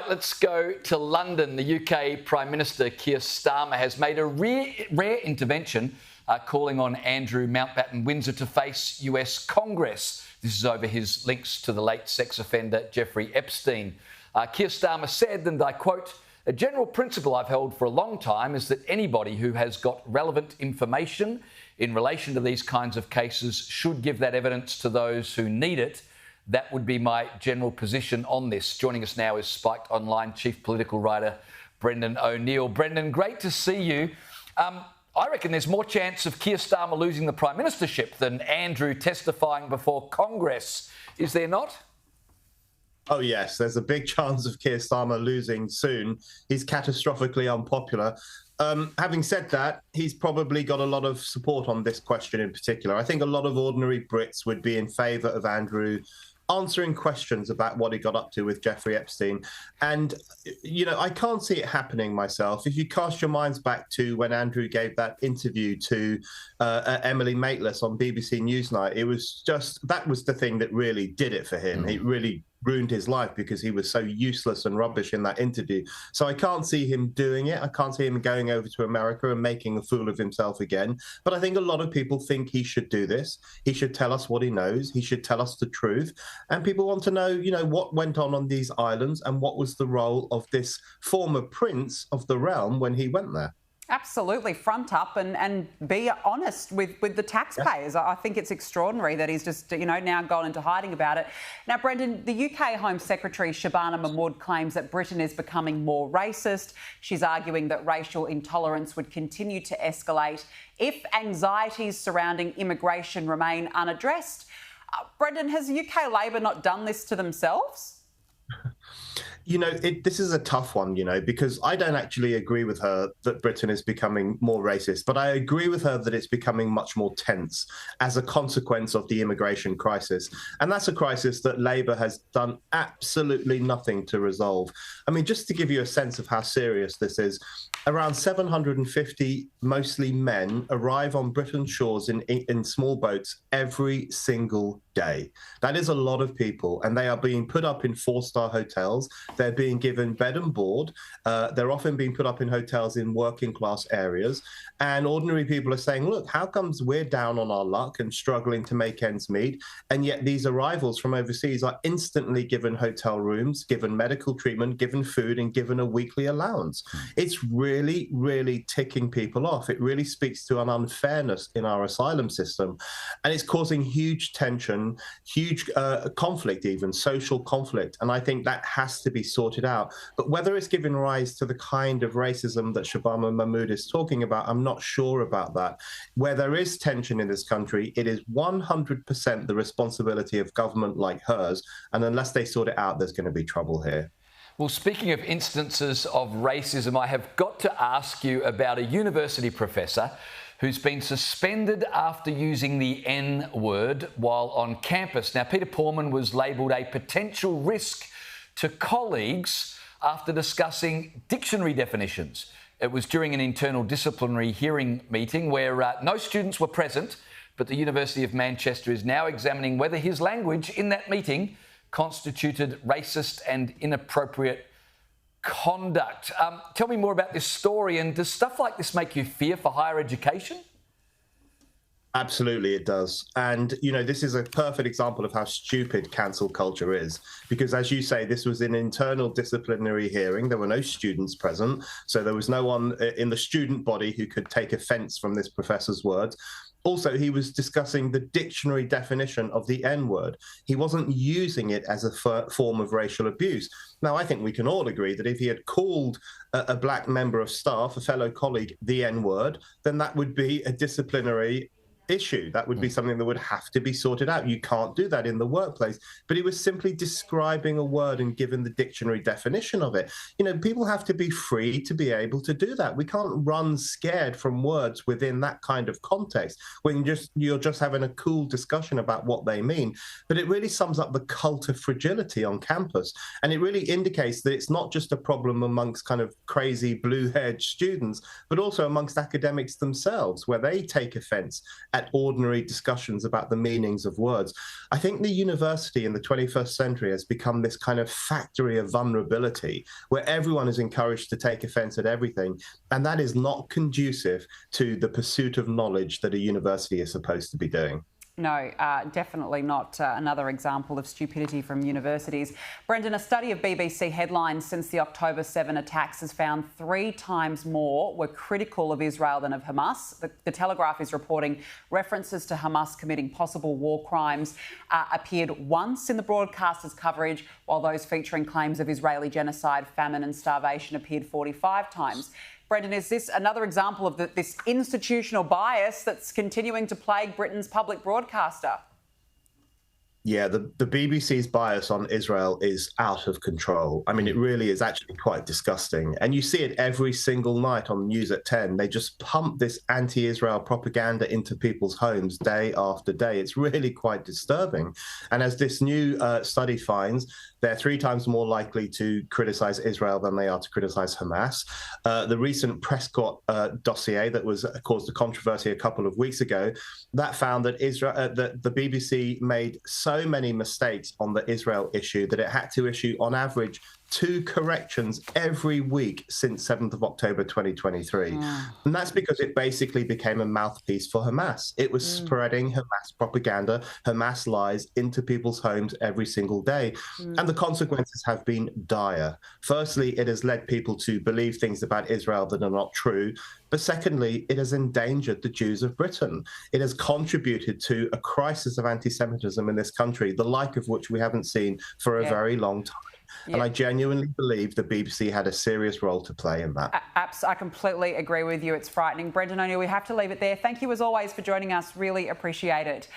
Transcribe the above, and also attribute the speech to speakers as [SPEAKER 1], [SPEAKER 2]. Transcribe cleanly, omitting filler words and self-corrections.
[SPEAKER 1] let's go to London. The UK Prime Minister Keir Starmer has made a rare intervention, calling on Andrew Mountbatten-Windsor to face US Congress. This is over his links to the late sex offender Jeffrey Epstein. Keir Starmer said, and I quote, "A general principle I've held for a long time is that anybody who has got relevant information in relation to these kinds of cases should give that evidence to those who need it. That would be my general position on this." Joining us now is Spiked Online chief political writer Brendan O'Neill. Brendan, great to see you. I reckon there's more chance of Keir Starmer losing the Prime Ministership than Andrew testifying before Congress. Is there not?
[SPEAKER 2] Oh, yes, there's a big chance of Keir Starmer losing soon. He's catastrophically unpopular. Having said that, he's probably got a lot of support on this question in particular. I think a lot of ordinary Brits would be in favour of Andrew answering questions about what he got up to with Jeffrey Epstein. And, you know, I can't see it happening myself. If you cast your minds back to when Andrew gave that interview to Emily Maitlis on BBC Newsnight, it was just, that was the thing that really did it for him. It really ruined his life because he was so useless and rubbish in that interview. So I can't see him doing it. I can't see him going over to America and making a fool of himself again. But I think a lot of people think he should do this. He should tell us what he knows. He should tell us the truth. And people want to know, you know, what went on these islands and what was the role of this former prince of the realm when he went there.
[SPEAKER 3] Absolutely, front up and be honest with the taxpayers. Yeah. I think it's extraordinary that he's just, you know, now gone into hiding about it. Now, Brendan, the UK Home Secretary Shabana Mahmood claims that Britain is becoming more racist. She's arguing that racial intolerance would continue to escalate if anxieties surrounding immigration remain unaddressed. Brendan, has UK Labor not done this to themselves?
[SPEAKER 2] You know, this is a tough one, you know, because I don't actually agree with her that Britain is becoming more racist, but I agree with her that it's becoming much more tense as a consequence of the immigration crisis. And that's a crisis that Labour has done absolutely nothing to resolve. I mean, just to give you a sense of how serious this is, around 750, mostly men, arrive on Britain's shores in small boats every single day. That is a lot of people, and they are being put up in four-star hotels. They're being given bed and board. They're often being put up in hotels in working-class areas. And ordinary people are saying, look, how comes we're down on our luck and struggling to make ends meet, and yet these arrivals from overseas are instantly given hotel rooms, given medical treatment, given food, and given a weekly allowance? It's really, really ticking people off. It really speaks to an unfairness in our asylum system. And it's causing huge tension, huge conflict, even social conflict. And I think that has to be sorted out. But whether it's given rise to the kind of racism that Shabana Mahmood is talking about, I'm not sure about that. Where there is tension in this country, it is 100% the responsibility of government like hers. And unless they sort it out, there's going to be trouble here.
[SPEAKER 1] Well, speaking of instances of racism, I have got to ask you about a university professor who's been suspended after using the N-word while on campus. Now, Peter Porman was labelled a potential risk to colleagues after discussing dictionary definitions. It was during an internal disciplinary hearing meeting where no students were present, but the University of Manchester is now examining whether his language in that meeting constituted racist and inappropriate conduct. Tell me more about this story, and does stuff like this make you fear for higher education?
[SPEAKER 2] Absolutely, it does. And, you know, this is a perfect example of how stupid cancel culture is. Because, as you say, this was an internal disciplinary hearing. There were no students present. So there was no one in the student body who could take offence from this professor's words. Also, he was discussing the dictionary definition of the N-word. He wasn't using it as a form of racial abuse. Now, I think we can all agree that if he had called a black member of staff, a fellow colleague, the N-word, then that would be a disciplinary issue. That would be something that would have to be sorted out. You can't do that in the workplace. But he was simply describing a word and giving the dictionary definition of it. You know, people have to be free to be able to do that. We can't run scared from words within that kind of context when you're just having a cool discussion about what they mean. But it really sums up the cult of fragility on campus. And it really indicates that it's not just a problem amongst kind of crazy blue-haired students, but also amongst academics themselves, where they take offence at ordinary discussions about the meanings of words. I think the university in the 21st century has become this kind of factory of vulnerability where everyone is encouraged to take offense at everything. And that is not conducive to the pursuit of knowledge that a university is supposed to be doing.
[SPEAKER 3] No, definitely not another example of stupidity from universities. Brendan, a study of BBC headlines since the October 7 attacks has found 3 times more were critical of Israel than of Hamas. The Telegraph is reporting references to Hamas committing possible war crimes appeared once in the broadcaster's coverage, while those featuring claims of Israeli genocide, famine and starvation appeared 45 times. Brendan, is this another example of this institutional bias that's continuing to plague Britain's public broadcaster?
[SPEAKER 2] Yeah, the BBC's bias on Israel is out of control. I mean, it really is actually quite disgusting. And you see it every single night on News at 10. They just pump this anti-Israel propaganda into people's homes day after day. It's really quite disturbing. And as this new study finds, they're 3 times more likely to criticize Israel than they are to criticize Hamas. The recent Prescott dossier that caused a controversy a couple of weeks ago, that found that the BBC made so many mistakes on the Israel issue that it had to issue, on average, 2 corrections every week since 7th of October 2023. And that's because it basically became a mouthpiece for Hamas. It was spreading Hamas propaganda, Hamas lies into people's homes every single day. And the consequences have been dire. Firstly, it has led people to believe things about Israel that are not true. But secondly, it has endangered the Jews of Britain. It has contributed to a crisis of anti-Semitism in this country, the like of which we haven't seen for a very long time. And I genuinely believe the BBC had a serious role to play in that.
[SPEAKER 3] I completely agree with you. It's frightening. Brendan O'Neill, we have to leave it there. Thank you as always for joining us. Really appreciate it.